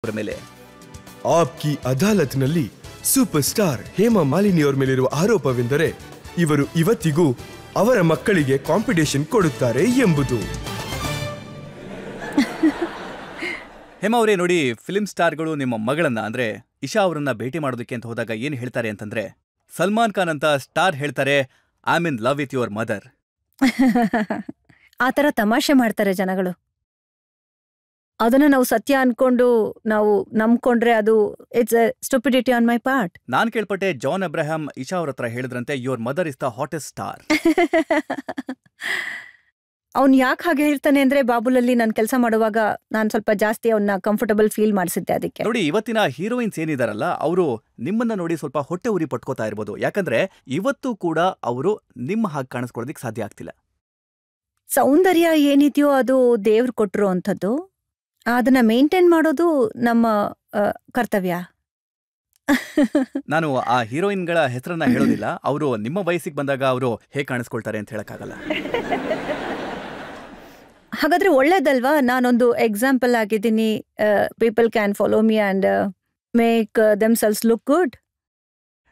ಇನ್ನೊಬ್ಬರ ಮೇಲೆ. Aapki ಅದಾಲತ್ನಲ್ಲಿ super star Hema ಮಾಲಿನಿಯವರ ಮೇಲಿರುವ ಆರೋಪವೆಂದರೆ ಇವರು ಇವತ್ತಿಗೂ ಅವರ ಮಕ್ಕಳಿಗೆ ಕಾಂಪಿಟೇಷನ್ ಕೊಡುತ್ತಾರೆ ಎಂಬುದು. ಹೇಮಾ ಅವರೇ, ನೋಡಿ, ಫಿಲ್ಮ್ ಸ್ಟಾರ್ಗಳು ನಿಮ್ಮ ಮಗಳನ್ನ ಅಂದ್ರೆ ಇಶಾ ಅವರನ್ನ ಭೇಟಿ ಮಾಡೋದಕ್ಕೆ ಅಂತ ಹೋದಾಗ ಏನ್ ಹೇಳ್ತಾರೆ ಅಂತಂದ್ರೆ, ಸಲ್ಮಾನ್ ಖಾನ್ ಅಂತ ಸ್ಟಾರ್ ಹೇಳ್ತಾರೆ, I am in love with your mother. ಆ ತರ ತಮಾಷೆ ಮಾಡ್ತಾರೆ ಜನಗಳು. ಅದನ್ನ ನಾವು ಸತ್ಯ ಅನ್ಕೊಂಡು ನಾವು ನಂಬ್ಕೊಂಡ್ರೆ ಅದು it's a stupidity on my part. ನಾನ್ ಕೇಳ್ಪಟ್ಟೆ ಜಾನ್ ಅಬ್ರಹಾಂ ಇಶಾ ಅವ್ರ ಹತ್ರ ಹೇಳಿದ್ರಂತೆ, your mother is the hottest star. ಅವ್ನ್ ಯಾಕೆ ಹಾಗೆ ಹೇಳ್ತಾನೆ ಅಂದ್ರೆ, ಬಾಬುಲಲ್ಲಿ ನಾನು ಕೆಲಸ ಮಾಡುವಾಗ ನಾನು ಸ್ವಲ್ಪ ಜಾಸ್ತಿ ಅವನ್ನ ಕಂಫರ್ಟಬಲ್ ಫೀಲ್ ಮಾಡಿಸಿದ್ದೆ ಅದಕ್ಕೆ. ನೋಡಿ, ಇವತ್ತಿನ ಹೀರೋಯಿನ್ಸ್ ಏನಿದಾರಲ್ಲ ಅವರು ನಿಮ್ಮನ್ನ ನೋಡಿ ಸ್ವಲ್ಪ ಹೊಟ್ಟೆ ಉರಿ ಪಟ್ಕೋತಾ ಇರ್ಬೋದು. ಯಾಕಂದ್ರೆ ಇವತ್ತು ಕೂಡ ಅವರು ನಿಮ್ಮ ಹಾಗೆ ಕಾಣಿಸ್ಕೊಳ್ಳೋದಿಕ್ ಸಾಧ್ಯ ಆಗ್ತಿಲ್ಲ. ಸೌಂದರ್ಯ ಏನಿದೆಯೋ ಅದು ದೇವ್ರು ಕೊಟ್ಟಿರೋ ಅಂಥದ್ದು. ಅದನ್ನ ಮೇಂಟೈನ್ ಮಾಡೋದು ನಮ್ಮ ಕರ್ತವ್ಯ. ನಾನು ಆ ಹೀರೋಯಿನ್ಗಳ ಹೆಸರನ್ನ ಹೇಳೋದಿಲ್ಲ. ಅವರು ನಿಮ್ಮ ವಯಸ್ಸಿಗೆ ಬಂದಾಗ ಅವರು ಹೇಗೆ ಕಾಣಿಸ್ಕೊಳ್ತಾರೆ ಅಂತ ಹೇಳಕ್ಕಾಗಲ್ಲ. ಹಾಗಾದ್ರೆ ಒಳ್ಳೇದಲ್ವಾ, ನಾನೊಂದು ಎಕ್ಸಾಂಪಲ್ ಆಗಿದ್ದೀನಿ. People can follow me and make themselves look good.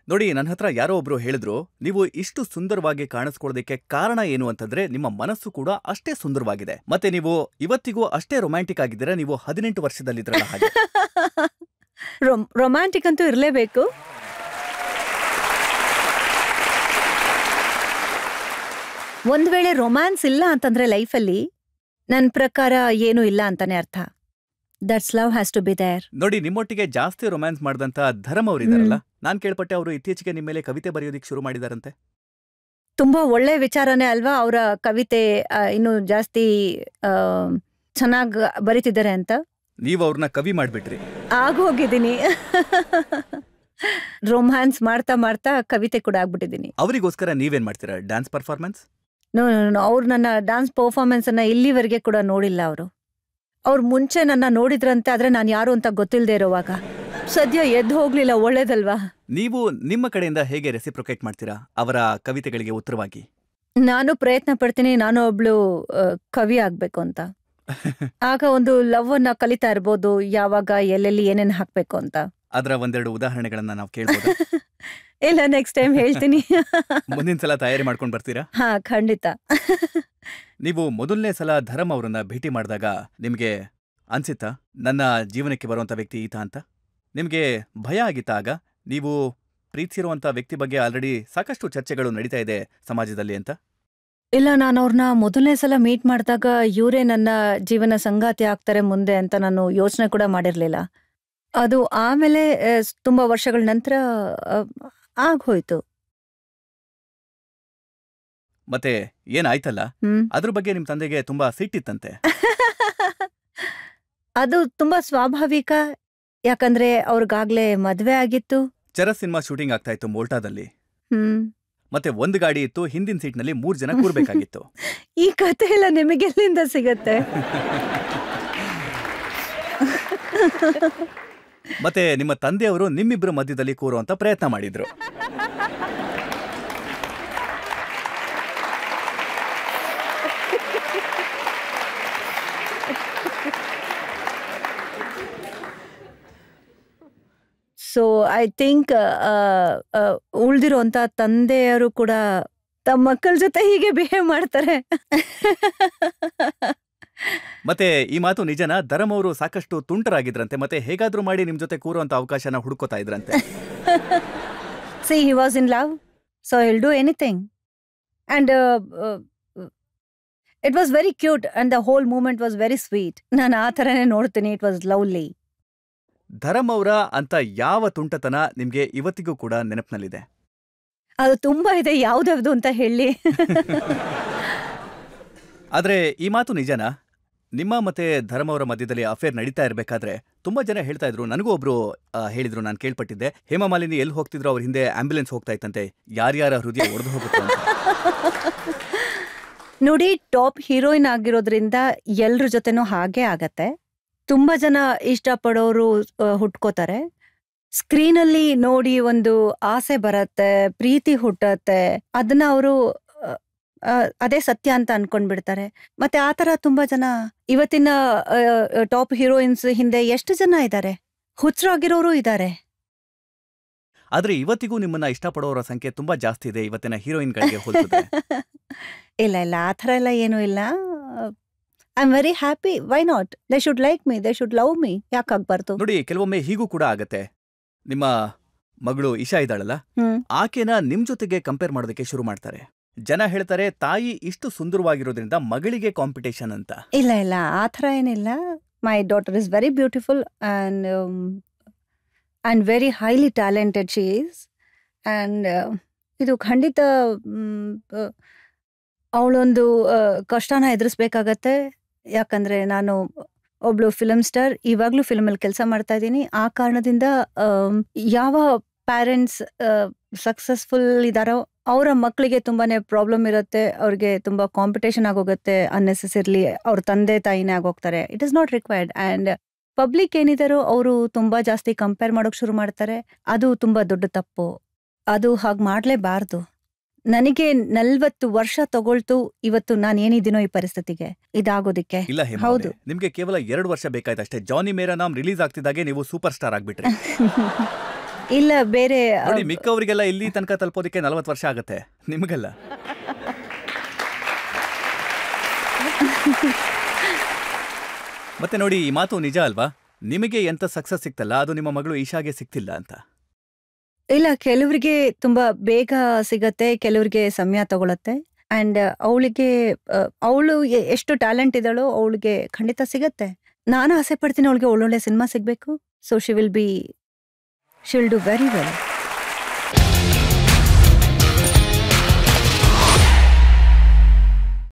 ನೋಡಿ, ನನ್ನ ಹತ್ರ ಯಾರೋ ಒಬ್ರು ಹೇಳಿದ್ರು, ನೀವು ಇಷ್ಟು ಸುಂದರವಾಗಿ ಕಾಣಿಸ್ಕೊಳ್ಳೋದಕ್ಕೆ ಕಾರಣ ಏನು ಅಂತಂದ್ರೆ ನಿಮ್ಮ ಮನಸ್ಸು ಕೂಡ ಅಷ್ಟೇ ಸುಂದರವಾಗಿದೆ, ಮತ್ತೆ ನೀವು ಇವತ್ತಿಗೂ ಅಷ್ಟೇ ರೊಮ್ಯಾಂಟಿಕ್ ಆಗಿದ್ದೀರಾ. ನೀವು 18 ವರ್ಷದಲ್ಲಿದ್ರಲ್ಲ ಹಾಗೆ. ರೊಮ್ಯಾಂಟಿಕ್ ಅಂತೂ ಇರಲೇಬೇಕು. ಒಂದ್ ವೇಳೆ ರೊಮ್ಯಾನ್ಸ್ ಇಲ್ಲ ಅಂತಂದ್ರೆ ಲೈಫಲ್ಲಿ ನನ್ನ ಪ್ರಕಾರ ಏನೂ ಇಲ್ಲ ಅಂತಾನೆ ಅರ್ಥ. That's love has to be there. ನೋಡಿ, ನಿಮ್ಮೊಟ್ಟಿಗೆ ಜಾಸ್ತಿ ರೊಮ್ಯಾನ್ಸ್ ಮಾಡಿದಂತ ಧರ್ಮ ಅವರಿದಾರಲ್ಲ, ನಾನ್ ಕೇಳ್ಪಟ್ಟೆ ಅವರು ಇತ್ತೀಚೆಗೆ ನಿಮ್ಮ ಮೇಲೆ ಕವಿತೆ ಬರೆಯೋದಿಕ್ ಶುರು ಮಾಡಿದಾರಂತೆ. ತುಂಬಾ ಒಳ್ಳೆ ವಿಚಾರನೇ ಅಲ್ವಾ. ಅವರ ಕವಿತೆ ಇನ್ನು ಜಾಸ್ತಿ ಚೆನ್ನಾಗಿ ಬರೀತಿದ್ದಾರೆ ಅಂತ. ನೀವು ಅವ್ರನ್ನ ಕವಿ ಮಾಡ್ಬಿಟ್ರಿ. ಆಗೋಗಿದ್ದೀನಿ. ರೊಮ್ಯಾನ್ಸ್ ಮಾಡ್ತಾ ಮಾಡ್ತಾ ಕವಿತೆ ಕೂಡ ಆಗ್ಬಿಟ್ಟಿದ್ದೀನಿ. ಅವರಿಗೋಸ್ಕರ ನೀವೇನ್ ಮಾಡ್ತೀರಾ? Dance performance? ನೋ, ಅವ್ರು ನನ್ನ ಡ್ಯಾನ್ಸ್ ಪರ್ಫಾರ್ಮೆನ್ಸ್ ಅನ್ನ ಇಲ್ಲಿವರೆಗೆ ಕೂಡ ನೋಡಿಲ್ಲ. ಅವ್ರು ಮುಂಚೆ ನನ್ನ ನೋಡಿದ್ರಂತೆ, ಆದ್ರೆ ನಾನು ಯಾರು ಅಂತ ಗೊತ್ತಿಲ್ಲದೆ ಇರೋವಾಗ. ಸದ್ಯ ಎದ್ದು ಹೋಗ್ಲಿಲ್ಲ, ಒಳ್ಳೇದಲ್ವಾ. ನೀವು ನಿಮ್ಮ ಕಡೆಯಿಂದ ಹೇಗೆ ರೆಸಿಪ್ರೊಕೇಟ್ ಮಾಡ್ತೀರಾ ಅವರ ಕವಿತೆಗಳಿಗೆ ಉತ್ತರವಾಗಿ? ನಾನು ಪ್ರಯತ್ನ ಪಡ್ತೀನಿ, ನಾನು ಒಬ್ಳು ಕವಿ ಆಗ್ಬೇಕು ಅಂತ. ಆಗ ಒಂದು ಲವ್ ಅನ್ನ ಕಲಿತಾ ಇರ್ಬೋದು, ಯಾವಾಗ ಎಲ್ಲೆಲ್ಲಿ ಏನೇನ್ ಹಾಕ್ಬೇಕು ಅಂತ. ಅದರ ಒಂದೆರಡು ಉದಾಹರಣೆಗಳನ್ನ ನಾವು ಕೇಳ್ಬೋದು? ಇಲ್ಲ, ನೆಕ್ಸ್ಟ್ ಟೈಮ್ ಹೇಳ್ತೀನಿ. ಮುಂದಿನ ಸಲ ತಯಾರಿ ಮಾಡ್ಕೊಂಡು ಬರ್ತೀರಾ? ಹಾ, ಖಂಡಿತ. ನೀವು ಮೊದಲನೇ ಸಲ ಧರಮ್ ಅವರನ್ನ ಭೇಟಿ ಮಾಡಿದಾಗ ನಿಮ್ಗೆ ಅನ್ಸಿತ್ತಾ ನನ್ನ ಜೀವನಕ್ಕೆ ಬರುವಂತ ವ್ಯಕ್ತಿ ಈತ ಅಂತ? ನಿಮ್ಗೆ ಭಯ ಆಗಿತ್ತಾ ಆಗ? ನೀವು ಪ್ರೀತಿಸಿರುವಂತ ವ್ಯಕ್ತಿ ಬಗ್ಗೆ ಆಲ್ರೆಡಿ ಸಾಕಷ್ಟು ಚರ್ಚೆಗಳು ನಡೀತಾ ಇದೆ ಸಮಾಜದಲ್ಲಿ ಅಂತ. ಇಲ್ಲ, ನಾನು ಅವ್ರನ್ನ ಮೊದಲನೇ ಸಲ ಮೀಟ್ ಮಾಡಿದಾಗ ಇವರೇ ನನ್ನ ಜೀವನ ಸಂಗಾತಿ ಆಗ್ತಾರೆ ಮುಂದೆ ಅಂತ ನಾನು ಯೋಚನೆ ಕೂಡ ಮಾಡಿರ್ಲಿಲ್ಲ. ಅದು ಆಮೇಲೆ ತುಂಬಾ ವರ್ಷಗಳ ನಂತರ ಆಗೋಯ್ತು. ಮತ್ತೆ ಏನಾಯ್ತಲ್ಲ, ಅದ್ರ ಬಗ್ಗೆ ನಿಮ್ ತಂದೆಗೆ ತುಂಬಾ ಸಿಟ್ಟಿತ್ತಂತೆ. ಅದು ತುಂಬಾ ಸ್ವಾಭಾವಿಕ, ಯಾಕಂದ್ರೆ ಅವ್ರಿಗಾಗ್ಲೇ ಮದ್ವೆ ಆಗಿತ್ತು. ಚರಸ್ ಸಿನಿಮಾ ಶೂಟಿಂಗ್ ಆಗ್ತಾ ಇತ್ತು ಮೋಲ್ಟಾದಲ್ಲಿ. ಮತ್ತೆ ಒಂದು ಗಾಡಿ ಇತ್ತು, ಹಿಂದಿನ ಸೀಟ್ನಲ್ಲಿ 3 ಜನ ಕೂರ್ಬೇಕಾಗಿತ್ತು. ಈ ಕಥೆ ಎಲ್ಲ ನಿಮಗೆಲ್ಲಿಂದ ಸಿಗತ್ತೆ? ಮತ್ತೆ ನಿಮ್ಮ ತಂದೆಯವರು ನಿಮ್ಮಿಬ್ರು ಮಧ್ಯದಲ್ಲಿ ಕೂರುವಂತ ಪ್ರಯತ್ನ ಮಾಡಿದ್ರು. ಸೊ ಐ ಥಿಂಕ್ ಉಳ್ದಿರೋಂತ ತಂದೆಯರು ಕೂಡ ತಮ್ಮ ಮಕ್ಕಳ ಜೊತೆ ಹೀಗೆ ಬಿಹೇವ್ ಮಾಡ್ತಾರೆ. ಮತ್ತೆ ಈ ಮಾತು ನಿಜನಾ? ಧರಮ್ ಅವರು ಸಾಕಷ್ಟು ತುಂಟರಾಗಿದ್ರಂತೆ, ಮತ್ತೆ ಹೇಗಾದ್ರೂ ಮಾಡಿ ನಿಮ್ ಜೊತೆ ಕೂರುವಂತ ಅವಕಾಶನ ಹುಡುಕೋತಾ ಇದ್ರಂತೆ. See, he was in love, so he'll do anything. And it was very cute and the whole moment was very sweet. ನಾನು ಆ ಥರನೇ ನೋಡ್ತೀನಿ. It was lovely. ಧರಮ್ ಅವರ ಅಂತ ಯಾವ ತುಂಟತನ ನಿಮ್ಗೆ ಇವತ್ತಿಗೂ ಕೂಡ ನೆನಪಿನಲ್ಲಿದೆ? ಅದು ತುಂಬಾ ಇದೆ, ಯಾವ್ದಾವ್ದು ಅಂತ ಹೇಳಿ. ಆದ್ರೆ ಈ ಮಾತು ನಿಜನಾ? ನಿಮ್ಮ ಮತ್ತೆ ಧರಮ್ ಅವರ ಮಧ್ಯದಲ್ಲಿ ಅಫೇರ್ ನಡೀತಾ ಇರಬೇಕಾದ್ರೆ ತುಂಬಾ ಜನ ಹೇಳ್ತಾ ಇದ್ರು, ನನಗೂ ಒಬ್ರು ಹೇಳಿದ್ರು, ನಾನು ಕೇಳ್ಪಟ್ಟಿದ್ದೆ, ಹೇಮಾ ಮಾಲಿನಿ ಎಲ್ಲಿ ಹೋಗ್ತಿದ್ರು ಅವ್ರ ಹಿಂದೆ ಆಂಬ್ಯುಲೆನ್ಸ್ ಹೋಗ್ತಾ ಇತ್ತಂತೆ, ಯಾರ್ಯಾರ ಹೃದಯ ಒಡೆದು ಹೋಗುತ್ತೆ ಅಂತ. ನೋಡಿ, ಟಾಪ್ ಹೀರೋಯಿನ್ ಆಗಿರೋದ್ರಿಂದ ಎಲ್ರ ಜೊತೆನೂ ಹಾಗೆ ಆಗತ್ತೆ. ತುಂಬಾ ಜನ ಇಷ್ಟಪಡೋರು ಹುಟ್ಕೋತಾರೆ. ಸ್ಕ್ರೀನಲ್ಲಿ ನೋಡಿ ಒಂದು ಆಸೆ ಬರತ್ತೆ, ಪ್ರೀತಿ ಹುಟ್ಟತ್ತೆ, ಅದನ್ನ ಅವರು ಅದೇ ಸತ್ಯ ಅಂತ ಅನ್ಕೊಂಡ್ಬಿಡ್ತಾರೆ. ಮತ್ತೆ ಆ ತರ ತುಂಬಾ ಜನ ಇವತ್ತಿನ ಟಾಪ್ ಹೀರೋಯಿನ್ಸ್ ಹಿಂದೆ ಎಷ್ಟು ಜನ ಇದ್ದಾರೆ? ಹುಚ್ಚರಾಗಿರೋರು ಇದ್ದಾರೆ. ಆದ್ರೆ ಇವತ್ತಿಗೂ ನಿಮ್ಮನ್ನ ಇಷ್ಟಪಡೋರ ಸಂಖ್ಯೆ ತುಂಬಾ ಜಾಸ್ತಿ ಇದೆ ಇವತ್ತಿನ ಹೀರೋಯಿನ್ಗಳಿಗೆ ಹೋಲಿಸಿದ್ರೆ. ಇಲ್ಲ ಇಲ್ಲ, ಆ ಥರ ಎಲ್ಲ ಏನೂ ಇಲ್ಲ. I am very happy. Why not? They should like me, they should love me. ಯಾಕಾಗ್ಬಾರ್ದು? ನೋಡಿ, ಕೆಲವೊಮ್ಮೆ ಹೀಗೂ ಕೂಡ ಆಗತ್ತೆ. ನಿಮ್ಮ ಮಗಳು ಇಶಾ ಇದ್ದಾಳಲ್ಲ, ಆಕೆನ ನಿಮ್ ಜೊತೆಗೆ ಕಂಪೇರ್ ಮಾಡೋದಕ್ಕೆ ಶುರು ಮಾಡ್ತಾರೆ. ಜನ ಹೇಳ್ತಾರೆ ತಾಯಿ ಇಷ್ಟು ಸುಂದರವಾಗಿರೋದ್ರಿಂದ ಮಗಳಿಗೆ ಕಾಂಪಿಟೇಷನ್ ಅಂತ. ಇಲ್ಲ ಇಲ್ಲ, ಆ ಥರ ಏನಿಲ್ಲ. My daughter is very beautiful and very highly talented she is. And ಇದು ಖಂಡಿತ ಅವಳೊಂದು ಕಷ್ಟನ ಎದುರಿಸ್ಬೇಕಾಗತ್ತೆ. ಯಾಕಂದರೆ ನಾನು ಒಬ್ಳು ಫಿಲಮ್ ಸ್ಟಾರ್, ಇವಾಗಲೂ ಫಿಲ್ಮಲ್ಲಿ ಕೆಲಸ ಮಾಡ್ತಾ ಇದ್ದೀನಿ. ಆ ಕಾರಣದಿಂದ ಯಾವ ಪ್ಯಾರೆಂಟ್ಸ್ ಸಕ್ಸಸ್ಫುಲ್ ಇದ್ದಾರೋ ಅವರ ಮಕ್ಕಳಿಗೆ ತುಂಬಾ ಪ್ರಾಬ್ಲಮ್ ಇರುತ್ತೆ. ಅವ್ರಿಗೆ ತುಂಬ ಕಾಂಪಿಟೇಷನ್ ಆಗೋಗುತ್ತೆ. ಅನ್ನೆಸೆಸರಿಲಿ ಅವ್ರ ತಂದೆ ತಾಯಿನೇ ಆಗೋಗ್ತಾರೆ. It is not required. And public ಏನಿದಾರೋ ಅವರು ತುಂಬ ಜಾಸ್ತಿ ಕಂಪೇರ್ ಮಾಡೋಕೆ ಶುರು ಮಾಡ್ತಾರೆ. ಅದು ತುಂಬ ದೊಡ್ಡ ತಪ್ಪು. ಅದು ಹಾಗೆ ಮಾಡಲೇಬಾರ್ದು. ನನಗೆ 40 ವರ್ಷ ತಗೊಳ್ತು ಇವತ್ತು ನಾನು ಏನಿದ್ದೀನೋ ಈ ಪರಿಸ್ಥಿತಿಗೆ ಇದಾಗೋದಿಕ್ಕೆ. ಇಲ್ಲ ಹೇಮಾ, ಹೌದು. ನಿಮ್ಗೆ ಕೇವಲ 2 ವರ್ಷ ಬೇಕಾಯ್ತು ಅಷ್ಟೇ. ಜಾನಿ ಮೇರಾ ನಾಮ್ ರಿಲೀಸ್ ಆಗ್ತಿದ್ದಾಗೆ ನೀವು ಸೂಪರ್ ಸ್ಟಾರ್ ಆಗ್ಬಿಟ್ರಿ. ಇಲ್ಲ, ಬೇರೆ ನೋಡಿ, ಮಿಕ್ಕವರಿಗೆಲ್ಲ ಇಲ್ಲಿ ತನಕ ತಲುಪೋದಕ್ಕೆ 40 ವರ್ಷ ಆಗತ್ತೆ, ನಿಮಗೆಲ್ಲ. ಮತ್ತೆ ನೋಡಿ, ಈ ಮಾತು ನಿಜ ಅಲ್ವಾ? ನಿಮಗೆ ಎಂತ ಸಕ್ಸಸ್ ಸಿಕ್ತಲ್ಲ, ಅದು ನಿಮ್ಮ ಮಗಳು ಈಶಾಗೆ ಸಿಕ್ತಿಲ್ಲ ಅಂತ. ಇಲ್ಲ, ಕೆಲವರಿಗೆ ತುಂಬಾ ಬೇಗ ಸಿಗತ್ತೆ, ಕೆಲವರಿಗೆ ಸಮಯ ತಗೊಳತ್ತೆ. ಅಂಡ್ ಅವಳು ಎಷ್ಟು ಟ್ಯಾಲೆಂಟ್ ಇದ್ದಾಳೋ ಅವಳಿಗೆ ಖಂಡಿತ ಸಿಗತ್ತೆ. ನಾನು ಆಸೆ ಪಡ್ತೀನಿ ಅವಳಿಗೆ ಒಳ್ಳೊಳ್ಳೆ ಸಿನಿಮಾ ಸಿಗ್ಬೇಕು. So she will do very well.